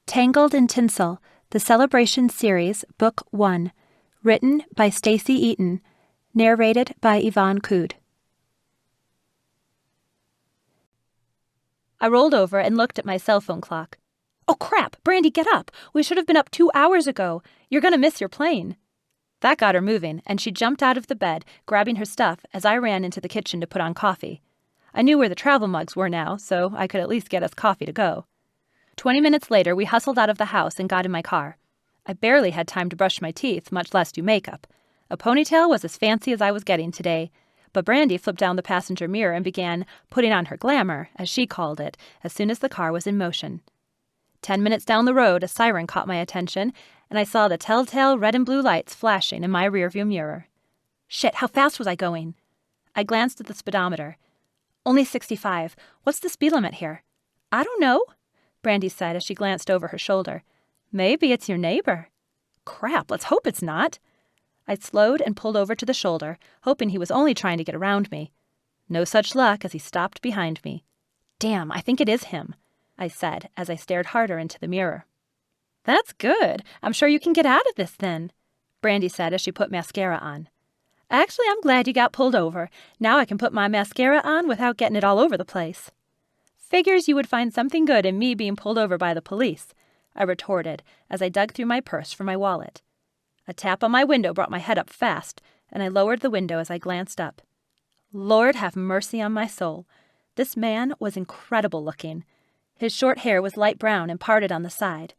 Tangled in Tinsel, the Celebration Series, Book 1, written by Stacy Eaton, narrated by Yvonne Cood. I rolled over and looked at my cell phone clock. Oh crap, Brandy, get up! We should have been up 2 hours ago. You're gonna miss your plane. That got her moving, and she jumped out of the bed, grabbing her stuff as I ran into the kitchen to put on coffee. I knew where the travel mugs were now, so I could at least get us coffee to go. 20 minutes later, we hustled out of the house and got in my car. I barely had time to brush my teeth, much less do makeup. A ponytail was as fancy as I was getting today, but Brandy flipped down the passenger mirror and began putting on her glamour, as she called it, as soon as the car was in motion. 10 minutes down the road, a siren caught my attention, and I saw the telltale red and blue lights flashing in my rearview mirror. Shit, how fast was I going? I glanced at the speedometer. Only 65. What's the speed limit here? I don't know, Brandy said as she glanced over her shoulder. Maybe it's your neighbor. Crap, let's hope it's not. I slowed and pulled over to the shoulder, hoping he was only trying to get around me. No such luck as he stopped behind me. Damn, I think it is him, I said as I stared harder into the mirror. That's good. I'm sure you can get out of this then, Brandy said as she put mascara on. Actually, I'm glad you got pulled over. Now I can put my mascara on without getting it all over the place. Figures you would find something good in me being pulled over by the police, I retorted as I dug through my purse for my wallet. A tap on my window brought my head up fast, and I lowered the window as I glanced up. Lord have mercy on my soul. This man was incredible looking. His short hair was light brown and parted on the side.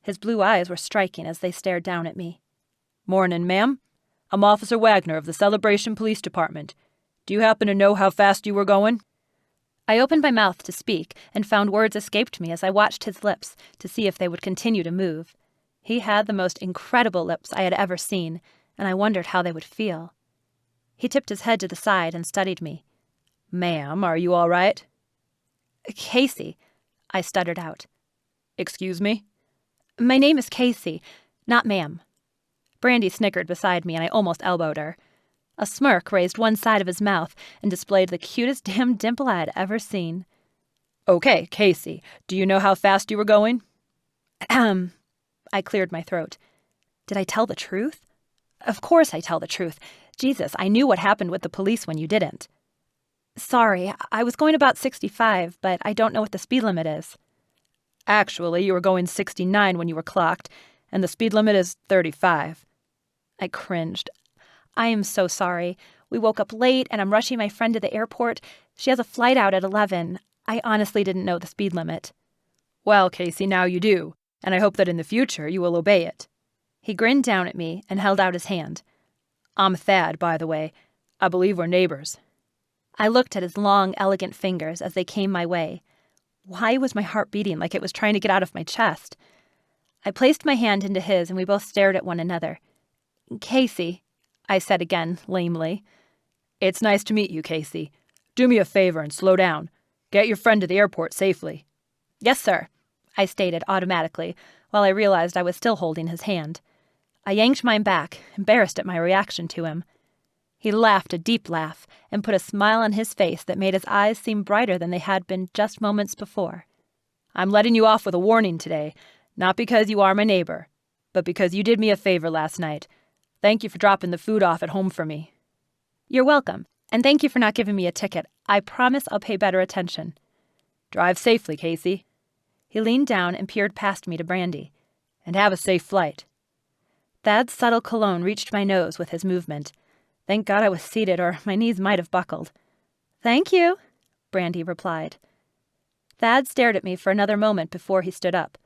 His blue eyes were striking as they stared down at me. "Morning, ma'am. I'm Officer Wagner of the Celebration Police Department. Do you happen to know how fast you were going?" I opened my mouth to speak and found words escaped me as I watched his lips to see if they would continue to move. He had the most incredible lips I had ever seen, and I wondered how they would feel. He tipped his head to the side and studied me. "Ma'am, are you all right?" "Casey," I stuttered out. "Excuse me?" "My name is Casey, not ma'am." Brandy snickered beside me, and I almost elbowed her. A smirk raised one side of his mouth and displayed the cutest damn dimple I had ever seen. "Okay, Casey, do you know how fast you were going?" Ahem. I cleared my throat. Did I tell the truth? Of course I tell the truth. Jesus, I knew what happened with the police when you didn't. Sorry, I was going about 65, but I don't know what the speed limit is. Actually, you were going 69 when you were clocked, and the speed limit is 35. I cringed. I am so sorry. We woke up late, and I'm rushing my friend to the airport. She has a flight out at 11. I honestly didn't know the speed limit. Well, Casey, now you do, and I hope that in the future you will obey it. He grinned down at me and held out his hand. I'm Thad, by the way. I believe we're neighbors. I looked at his long, elegant fingers as they came my way. Why was my heart beating like it was trying to get out of my chest? I placed my hand into his, and we both stared at one another. Casey, I said again, lamely. It's nice to meet you, Casey. Do me a favor and slow down. Get your friend to the airport safely. Yes, sir, I stated automatically, while I realized I was still holding his hand. I yanked mine back, embarrassed at my reaction to him. He laughed a deep laugh and put a smile on his face that made his eyes seem brighter than they had been just moments before. I'm letting you off with a warning today, not because you are my neighbor, but because you did me a favor last night. Thank you for dropping the food off at home for me. You're welcome, and thank you for not giving me a ticket. I promise I'll pay better attention. Drive safely, Casey. He leaned down and peered past me to Brandy. And have a safe flight. Thad's subtle cologne reached my nose with his movement. Thank God I was seated, or my knees might have buckled. Thank you, Brandy replied. Thad stared at me for another moment before he stood up.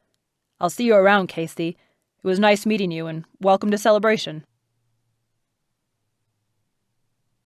I'll see you around, Casey. It was nice meeting you, and welcome to Celebration.